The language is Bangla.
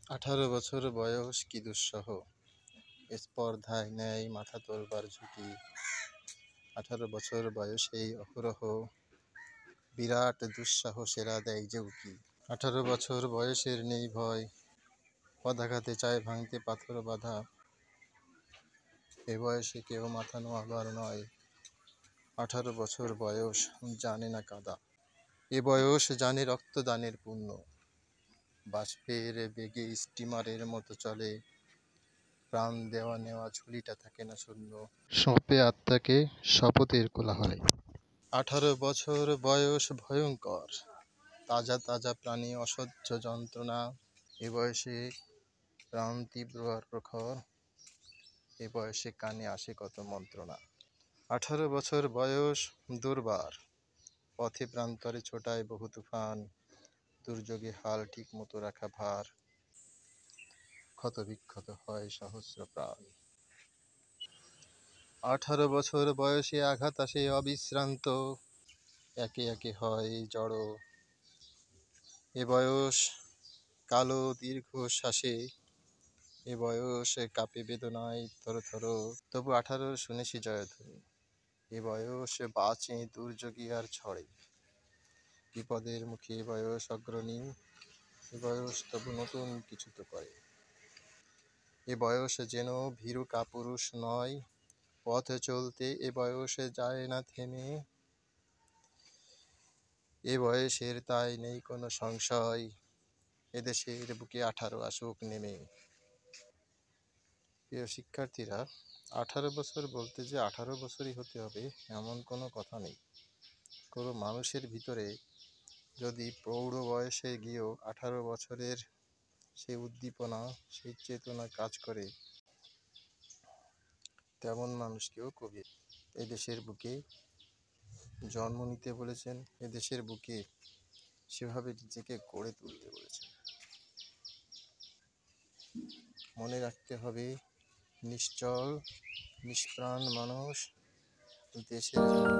18 বছর বয়স কি দুঃসহ, স্পর্ধায় নেয় মাথা তোলবার ঝুঁকি। 18 বছর বয়সেই অহরহ বিরাট দুঃসাহসেরা দেয় যে উকি। 18 বছর বয়সের নেই ভয়, পদাঘাতে চায় ভাঙতে পাথর বাঁধা। এ বয়সে কেউ মাথা নোয়াবার নয়, 18 বছর বয়স জানে না কাদা। এ বয়স জানে রক্তদানের পুণ্য, বাষ্পের বেগে স্টিমারের মতো চলে। প্রাণ দেওয়া নেওয়া ঝুলিটা থাকে না শূন্য, সঁপে আত্মাকে শপথের কোলাহলে। 18 বছর বয়স ভয়ঙ্কর, তাজা তাজা প্রাণী অসহ্য যন্ত্রণা। এ বয়সে প্রাণ তীব্র আর প্রখর, এ বয়সে কানে আসে কত মন্ত্রণা। 18 বছর বয়স দুর্বার, পথে প্রান্তরে ছোটায় বহু তুফান। দুর্যোগে হাল ঠিক মতো রাখা ভার, ক্ষত বিক্ষত হয় সহস্র প্রাণ। 18 বছর বয়সে আঘাত আসে অবিশ্রান্ত, একে একে হয় জড়ো। এ বয়স কালো দীর্ঘ শ্বাসে, এ বয়স কাঁপে বেদনায় থর থর। তবু 18 শুনেছি জয়ধ্বনি, এ বয়স বাঁচে দুর্যোগী আর ঝড়ে। বিপদের মুখে এ বয়স অগ্রণী, এ বয়স তবু নতুন কিছু তো করে। এ বয়স যেন ভীরু কাপুরুষ নয়, পথ চলতে এ বয়সে যায় না থেমে। এ বয়সের তাই নেই কোনো সংশয়, এদেশের বুকে 18 আসুক নেমে। প্রিয় শিক্ষার্থীরা, 18 বছর বলতে যে 18 বছরই হতে হবে এমন কোনো কথা নেই। কোনো মানুষের ভিতরে যদি প্রৌঢ় বয়সে গিয়েও 18 বছরের সেই উদ্দীপনা, সেই চেতনা কাজ করে, তেমন মানুষকেও কবি এদেশের বুকে জন্ম নিতে বলেছেন, এদেশের বুকে সেভাবে নিজেকে গড়ে তুলতে বলেছেন। মনে রাখতে হবে, নিশ্চল নিষ্প্রাণ মানুষ দেশের জন্য